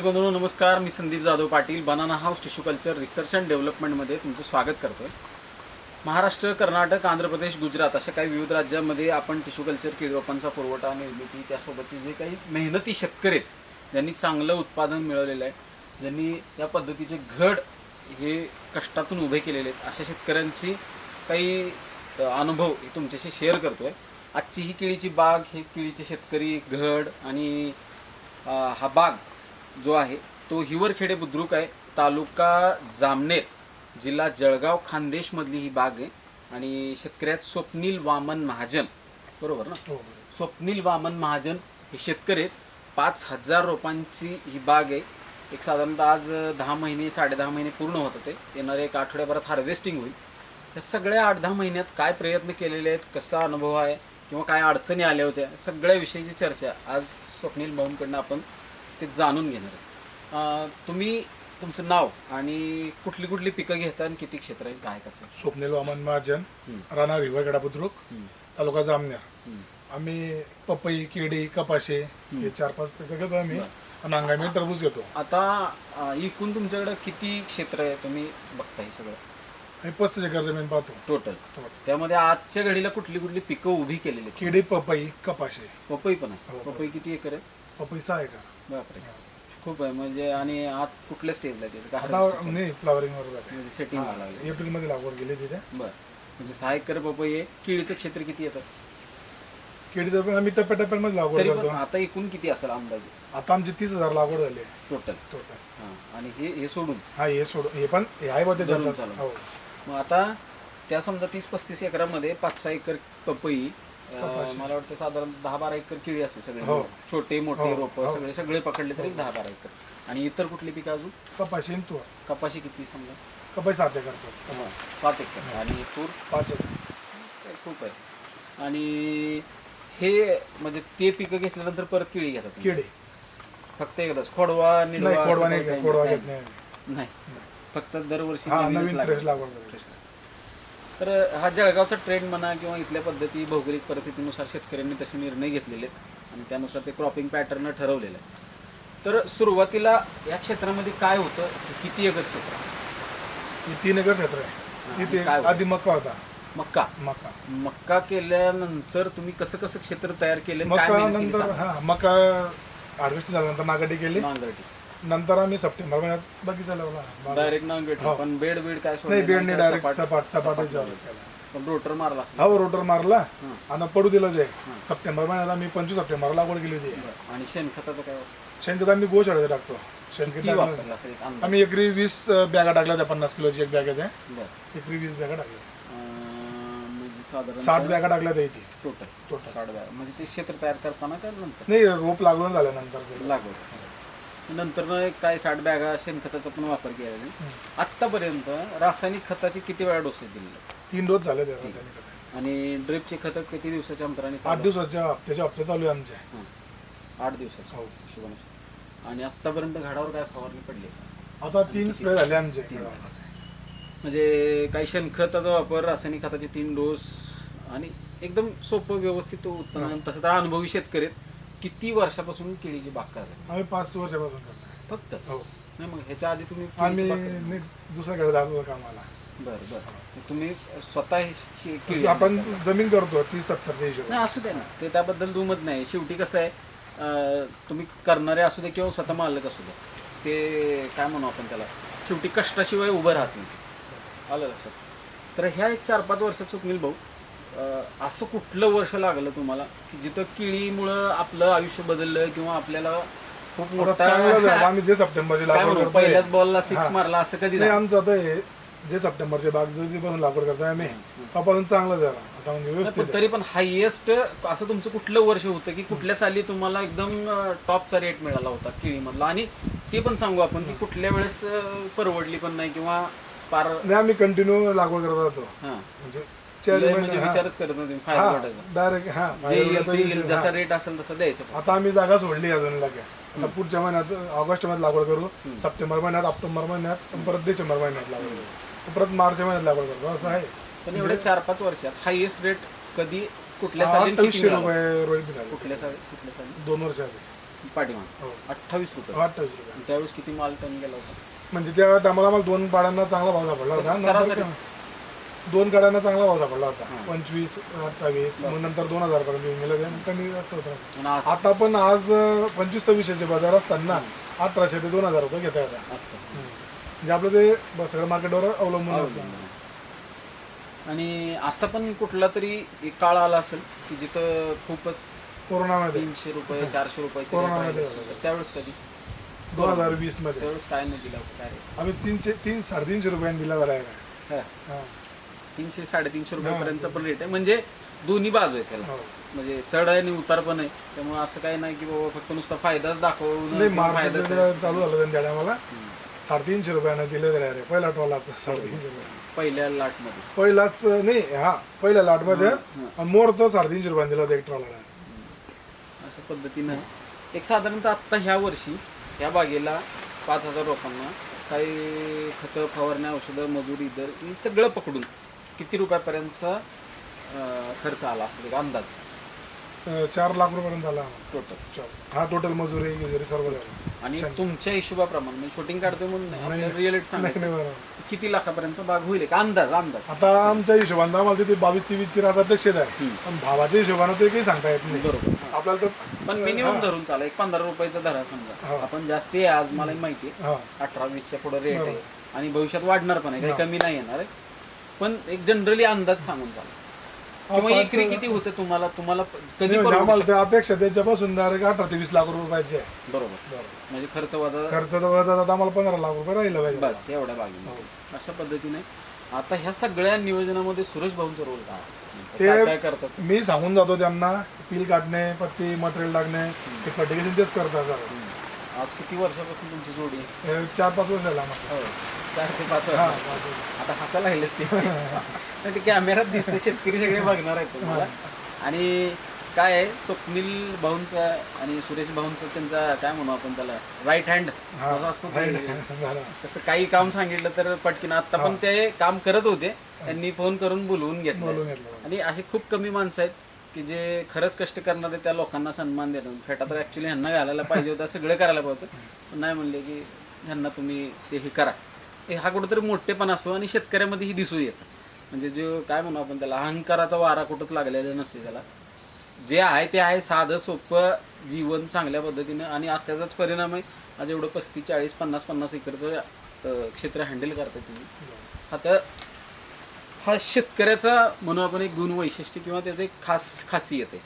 बंधूंनो नमस्कार. मी Sandeep Jadhav Patil banana house tissue culture research and डेव्हलपमेंटमध्ये तुमचं स्वागत करतोय. महाराष्ट्र, कर्नाटक, आंध्र प्रदेश, गुजरात अशा काही विविध राज्यांमध्ये आपण टिश्यू कल्चर केळी रोपांचा पुरवठा, निर्मिती, त्यासोबतचे जे काही मेहनती शेतकरी आहेत ज्यांनी चांगलं उत्पादन मिळवलेलं आहे, ज्यांनी या पद्धतीचे घड हे कष्टातून उभे केलेले आहेत, अशा शेतकऱ्यांची काही अनुभव तुमच्याशी शेअर करतोय. आजची ही केळीची बाग, हे केळीचे शेतकरी, घड आणि हा बाग जो आहे तो हिवरखेडे बुद्रुक आहे, तालुका जामनेर, जिल्हा जळगाव, खानदेशमधली ही बाग आहे. आणि शेतकरी आहेत स्वप्नील वामन महाजन, बरोबर ना? स्वप्नील वामन महाजन हे शेतकरी आहेत. 5,000 रोपांची ही बाग आहे. एक साधारणतः आज 10 महिने 10.5 महिने पूर्ण होतं. ते येणारे एक आठवड्याभरात हार्वेस्टिंग होईल. या सगळ्या 8-10 महिन्यात काय प्रयत्न केलेले आहेत, कसा अनुभव आहे किंवा काय अडचणी आल्या होत्या, सगळ्या विषयीची चर्चा आज स्वप्नील भाऊंकडनं आपण ते जाणून घेणार आहे. तुम्ही तुमचं नाव आणि कुठली कुठली पिकं घेता आणि किती क्षेत्र आहे, काय कसं? स्वप्नील वामन महाजन, राणा हिवरखेडा बुद्रुक, तालुका जामनेर. आम्ही पपई, केळी, कपाशी हे 4-5 पिकं घेतो आम्ही. आणि हंगामी टरबूज घेतो. आता एकूण तुमच्याकडे किती क्षेत्र आहे, तुम्ही बघता हे सगळं? आम्ही 35 एकर जमीन पाहतो टोटल. त्यामध्ये आजच्या घडीला कुठली कुठली पिकं उभी केलेली आहेत? केळी, पपई, कपाशी. पपई पण आहे. पपई किती एकर आहे? पपई 6 एकर. बापरे, खूप आहे. म्हणजे आणि आज कुठल्या स्टेजला आता नाही, फ्लॉवरिंग वर म्हणजे सेटिंग व्हायला लागली? एप्रिल मध्ये लागवड केली तिथे. बरं, म्हणजे 6 एकर पपई आहे. केळीचं क्षेत्र किती येतं? केळीचं पण आम्ही टप्प्याटप्प्यामध्ये लागवड तरी करतो. पण आता एकूण किती असेल अंदाजे? आता आमची 30,000 लागवड झाली आहे टोटल. टोटल. आणि हे सोडून हा, हे सोडून हे पण हे आहे बा ते धरून चालतं. चालू. मग आता त्या समजा 30-35 एकरामध्ये 5-6 एकर पपई, मला वाटतं साधारण 10-12 एकर केळी असेल सगळे, छोटे मोठे रोप सगळे पकडले तरी 10-12 एकर. आणि इतर कुठली पिकं अजून? कपाशी, तूर. कपाशी किती समजा? कपाशी 7 एकर. 7 एकर. आणि तूर 5 एकर. खूप आहे. आणि हे म्हणजे ते पिकं घेतल्यानंतर परत केळी घेतात? केळी फक्त एकदाच? खोडवा निडवा खोडवा घेत नाही. नाही, फक्त दरवर्षी नवीन फ्रेश लागवड. तर हा जळगावचा ट्रेंड म्हणा किंवा इथल्या पद्धती, भौगोलिक परिस्थितीनुसार शेतकऱ्यांनी तसे निर्णय घेतलेले आहेत आणि त्यानुसार ते क्रॉपिंग पॅटर्न ठरवलेलं आहे. तर सुरुवातीला या क्षेत्रामध्ये काय होतं? किती एकर क्षेत्र? 3 एकर क्षेत्र आहे. तिथे आधी मक्का होता. मक्का केल्यानंतर तुम्ही कसं क्षेत्र तयार केलं? मक्का नंतर मक्का हार्वेस्ट झाल्यानंतर नांगरटी केली. नंतर आम्ही सप्टेंबर महिन्यात बगीचा लावला. डायरेक्ट नांगरटी? पण बेड काय? नाही, बेड नाही, डायरेक्ट सपाट ज्वारीच केला. पण रोटर मारला? हो, रोटर मारला आणि पडू दिलं जे. सप्टेंबर महिन्यात आम्ही 25 सप्टेंबरला लागवड केली होती. आणि शेणखताचं काय? शेणखत आम्ही गोशाळेत टाकतो. शेणखत आम्ही एकरी 20 बॅगा टाकल्या होत्या. 50 किलोची एक बॅग आहे. एकरी 20 बॅगा टाकल्या. 60 बॅगा टाकल्या होत्या टोटल 60 बॅग. म्हणजे ते क्षेत्र तयार करताना काय नंतर? नाही, रोप लागवड झाल्यानंतर लागवड नंतर काय 60 बॅगा शेणखताचा पण वापर केला. आतापर्यंत रासायनिक खताचे किती वेळा डोसेस दिलेले? 3 डोस झाले रासायनिक खत. आणि ड्रिपचे खत किती दिवसाच्या अंतराने? 8 दिवसाच्या हप्ते चालू आहे आमचे. 8 दिवसाच्या हिशोबानुसार. आणि आतापर्यंत झाडावर काय फवारणी पडली? आता 3 स्प्रे झाले आमचे. म्हणजे काही शेणखताचा वापर, रासायनिक खताचे 3 डोस आणि एकदम सोपं व्यवस्थित उत्पन्न. तसं तर अनुभवी शेतकरी आहेत. किती वर्षापासून केळीची बाग करतात? आम्ही 5 वर्षापासून करतो फक्त. हो. नाही, मग ह्याच्या आधी तुम्ही? आम्ही दुसऱ्याकडे जात होतो कामाला. बरं. तुम्ही स्वतः आपण जमीन करतो 30-70 हिशोब. नाही, असू दे ना, ते त्याबद्दल दुमत नाही. शेवटी कसं आहे, तुम्ही करणारे असू दे किंवा स्वतः मालक असू दे, ते काय म्हणू आपण त्याला, शेवटी कष्टाशिवाय उभं राहत नाही. आलं लक्षात? तर ह्या एक 4-5 वर्षात स्वप्नील भाऊ, असं कुठलं वर्ष लागलं तुम्हाला की जिथं केळीमुळं आपलं आयुष्य बदललं किंवा आपल्याला खूप मोठा? आम्ही जे सप्टेंबरची लागवड पहिल्याच बॉलला 6 मारला असं कधी नाही? आमचं आता जे सप्टेंबरचे बाग पासून लागवड करतोय आम्ही, त्यापासून चांगलं झालं आता. म्हणजे व्यवस्थित. तरी पण हायएस्ट असं तुमचं कुठलं वर्ष होतं की कुठल्या साली तुम्हाला एकदम टॉपचा रेट मिळाला होता केळीमधला? आणि ते पण सांगू आपण की कुठल्या वेळेस परवडली पण नाही किंवा पार नाही, आम्ही कंटिन्यू लागवड करत राहतो. म्हणजे विचारच करत नाही डायरेक्ट जसा रेट असेल तसं द्यायचं. आता आम्ही जागा सोडली अजून लगेच. आता पुढच्या महिन्यात ऑगस्ट मध्ये लागवड करू, सप्टेंबर महिन्यात, ऑक्टोबर महिन्यात, परत डिसेंबर महिन्यात लागवड करू, परत मार्च महिन्यात लागवड करतो. असं आहे. पण एवढ्या 4-5 वर्षात हायएस्ट रेट कधी कुठल्या 2800 रुपये रोहित मिळाले. कुठल्या साली? 2 वर्ष आधी पाठीमाग हो 28 रुपये. 28 रुपये. आणि त्यावेळेस किती माल टन गेला होता? म्हणजे त्या टायमाला आम्हाला 2 गाड्यांना चांगला भाव सापडला होता. नंतर सरासरी? 2 गाड्यांना चांगला भाव सापडला होता. 25, 28, मग नंतर 2000 पर्यंत येऊन गेलं. ते कमी जास्त होतं. आणि आज आता पण आज 25-2600 बाजार असताना 1800 ते 2000 रुपये घेता येतात. आता. म्हणजे आपलं ते सगळं मार्केटवर अवलंबून असतं. आणि असा पण कुठला तरी एक काळ आला असेल की जिथं खूपच कोरोनामध्ये 300 रुपये 400 रुपये कोरोनामध्ये त्यावेळेस कधी 2020 मध्ये त्यावेळेस काय नाही दिला होता काय रे? आम्ही 300-350 रुपयांनी दिला जरा हा. 300-350 रुपयापर्यंतचा पण रेट आहे. म्हणजे दोन्ही बाजू आहे त्याला. हो. म्हणजे चढ आहे आणि उतार पण आहे. त्यामुळे असं काही नाही की बाबा फक्त नुसता फायदाच दाखवून नाही किंवा फायदाच आहे. मार्च चालू झालं त्यांच्या आम्हाला 350 रुपयानं दिले जरा रे. पहिला टोला 350 रुपये पहिल्या लाटमध्ये पहिलाच नाही. हा पहिल्या लॉटमध्ये आणि मोर तो 350 रुपयाने दिला होता एक ट्रॉलर. अशा पद्धतीनं एक साधारणतः आत्ता ह्या वर्षी ह्या बागेला 5000 रोपांना काही खतं फवारण्या औषधं मजुरी दर हे सगळं पकडून किती रुपयापर्यंतचा खर्च आला असेल एक अंदाज 4 लाख रुपयापर्यंत झाला आम्हाला. टोटल? हा टोटल मजुरी गिजुरी सर्व झालं. आणि तुमच्या हिशोबाप्रमाणे म्हणजे शूटिंग काढतोय म्हणून नाही, आपल्याला रिअलिटी नाही सांगायचं नाही बरोबर. किती लाखापर्यंतचा बाग होईल का अंदाज अंदाज आता आमच्या हिशोबानं आम्हाला तिथे 22-23 ची रात अपेक्षित आहे. पण भावाच्या हिशोबानं ते काही सांगता येत नाही बरोबर. आपल्याला. तर पण मिनिमम धरून चाला एक 15 रुपयाचा धरा समजा. आपण जास्त आहे आज मला माहिती आहे हा 18-20च्या पुढे रेट आहे आणि भविष्यात वाढणार पण आहे काही कमी नाही येणार आहे. पण एक जनरली अंदाज सांगून चाला किंवा एकरी किती होते तुम्हाला तुम्हाला कधी परवडू आम्हाला शकतं? ते अपेक्षा त्याच्यापासून डायरेक्ट 18 ते 20 लाख रुपये पाहिजे. बरोबर. म्हणजे खर्च वजा खर्च तर आम्हाला 15 लाख रुपये राहिलं पाहिजे. बस एवढ्या बागेमध्ये. अशा पद्धतीने आता ह्या सगळ्या नियोजनामध्ये सुरेश भाऊंचा रोल काय असतो? ते काय काय करतात? मी सांगून जातो त्यांना पील काढणे पत्ती मटेरियल लागणे ते फर्टिगेशन तेच करतात सर. आज किती वर्षापासून तुमची जोडी आहे? 4-5 वर्ष झाला आम्हाला. 4 ते 5 हा वर्ष. आता हसायला लागले ते कॅमेऱ्यात दिसते शेतकरी सगळे बघणार आहेत तुम्हाला. आणि काय आहे स्वप्नील भाऊंचा आणि सुरेश भाऊंचा त्यांचा काय म्हणू आपण त्याला राईट हँड असतो ते. झाला. तसं काही काम सांगितलं तर पटकीन आता पण ते काम करत होते त्यांनी फोन करून बोलवून घेतलं. बोलून घेतलं. आणि अशी खूप कमी माणसं आहेत की जे खरंच कष्ट करणारे त्या लोकांना सन्मान देतात. फेटा तर ऍक्च्युली ह्यांना घालायला पाहिजे होता सगळं करायला पाहिजे होतं. पण नाही म्हणले की ह्यांना तुम्ही ते हे करा. हा कुठंतरी मोठेपणा असतो आणि शेतकऱ्यामध्ये ही दिसून येतं. म्हणजे जो काय म्हणू आपण त्याला अहंकाराचा वारा कुठंच लागलेला नसते त्याला. जे आहे ते आहे साधं सोपं जीवन चांगल्या पद्धतीनं आणि आज त्याचाच परिणाम आहे. आज एवढं 35, 40, 50 एकरचं क्षेत्र हँडल करता तुम्ही. आता हा शेतकऱ्याचा म्हणू आपण एक गुण वैशिष्ट्य किंवा त्याचं एक खासियत आहे.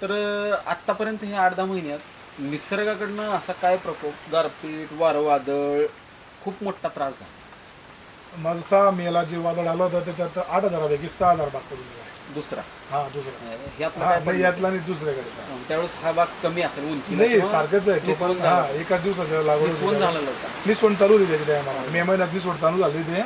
तर आत्तापर्यंत हे 8-10 महिन्यात निसर्गाकडनं असा काय प्रकोप गारपीट वारं वादळ खूप मोठा त्रास झाला? माझं 6 मेला जे वादळ आलं होतं त्याच्यात 8,000 पैकी 6,000 बाग पडून गेला. दुसरा हा दुसरा ह्यातला हा काय नाही यातला नाही दुसऱ्याकडे. त्यावेळेस हा भाग कमी असेल उंची नाही सारखंच आहे तो पण. हा एकाच दिवसाच्या लागवड झालेला होता. निसवण चालू होती त्याची टायमाला. मे महिन्यात निसवण चालू झाली ते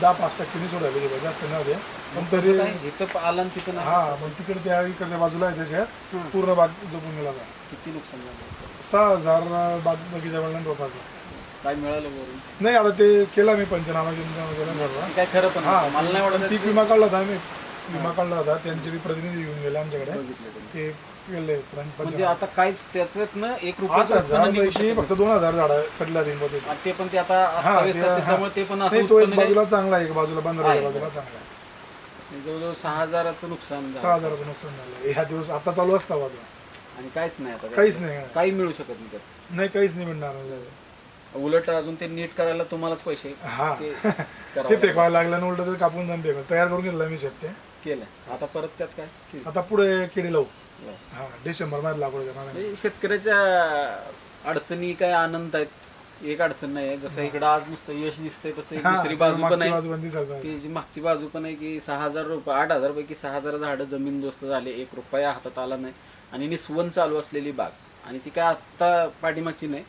10-5% निसवड झाली होती जास्त नव्हते. पण तरी इथं आला आणि तिथं नाही. हा मग तिकडे त्या इकडच्या बाजूला आहे त्याच्यात पूर्ण बाग जपून गेला होता. किती नुकसान झालं? 6,000 बाग बगीचा वेळेला रोपाचा. काय मिळालं वरून? नाही आता ते केला मी पंचनामा केला. काय खरं पण हा मला नाही वाटत पीक विमा काढला होता आम्ही. विमा काढला होता त्यांचे बी प्रतिनिधी येऊन गेले आमच्याकडे. बघितलं तुम्ही. ते गेले म्हणजे आता काहीच त्याच ना 1 8,000 रुपया पैकी फक्त 2,000 झाडं कटल्या तीन मध्ये. ते पण ते आता अस्ताव्यस्त असते त्यामुळे ते पण असं नाही तो एक उत्पन्न बाजूला चांगला आहे एक बाजूला बाजूला आहे. चांगला आहे. नाही. जवळजवळ 6,000चं नुकसान झालं 6,000 नुकसान झालं ह्या दिवस आता चालू असता बाजूला. आणि काहीच नाही आता काहीच नाही काही मिळू शकत नाही त्यात. नाही काहीच नाही मिळणार. उलट अजून ते नीट करायला तुम्हालाच पैसे हा ते ते करावं फेकवायला लागलं आणि उलट ते कापून जाऊन फेकलं तयार करून घेतलं मी शेत ते. केलं. आता परत त्यात काय आता पुढे केळी लावू. हा डिसेंबर मध्ये लागवड करणार आहे. म्हणजे शेतकऱ्याच्या अडचणी काय आनंद आहेत. एक अडचण नाही आहे. जसं इकडं आज नुसतं यश दिसतंय तसं एक दुसरी बाजू पण मागची आहे. बाजू बंदी सगळं. ती जी मागची बाजू पण आहे की 6,000 रुपये 8,000 पैकी 6,000 झाडं जमीनदोस्त झाले. 1 रुपया हातात आला नाही आणि निस्वन चालू असलेली बाग. आणि ती काय आत्ता पाठीमागची नाही.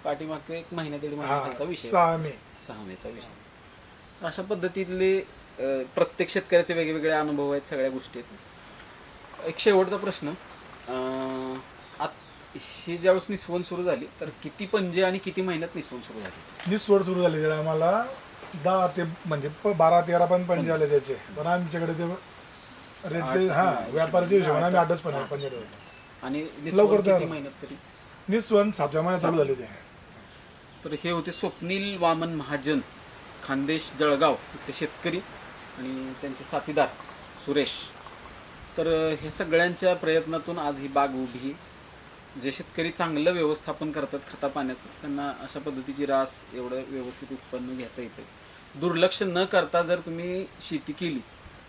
पाठीमागचा 1 महिना 1.5 महिन्याचा विषय 6 मे 6 मेचा विषय. अशा पद्धतीतले प्रत्येक शेतकऱ्याचे वेगवेगळे अनुभव आहेत. सगळ्या गोष्टी आहेत. एक शेवटचा प्रश्न ही ज्यावेळेस निस्वन सुरू झाली तर किती पंजे आणि किती महिन्यात निस्वन सुरू झाली? निसवड सुरू झाली त्याला आम्हाला 10 ते म्हणजे 12-13 पण पंजे आले त्याचे. पण आमच्याकडे ते रेटचे हा व्यापाराच्या हिशोबाने आम्ही 8च पण पंजे. आणि लवकर किती महिन्यात तरी निस्वन 7व्या महिन्यात चालू झाले ते. तर हे होते स्वप्नील वामन महाजन, खानदेश जळगाव ते शेतकरी आणि त्यांचे साथीदार सुरेश. तर हे सगळ्यांच्या प्रयत्नातून आज ही बाग उभी. जे शेतकरी चांगलं व्यवस्थापन करतात खता पाण्याचं, त्यांना अशा पद्धतीची रास एवढं व्यवस्थित उत्पन्न घेता येते. दुर्लक्ष न करता जर तुम्ही शेती केली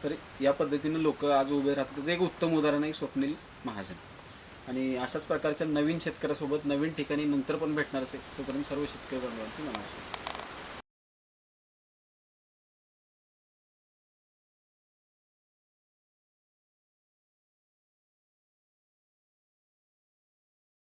तर या पद्धतीनं लोक आज उभे राहतात. त्याचं एक उत्तम उदाहरण आहे स्वप्नील महाजन. आणि अशाच प्रकारच्या नवीन शेतकऱ्यासोबत नवीन ठिकाणी नंतर पण भेटणारच आहे. तोपर्यंत सर्व शेतकरी बांधवांची नमस्कार.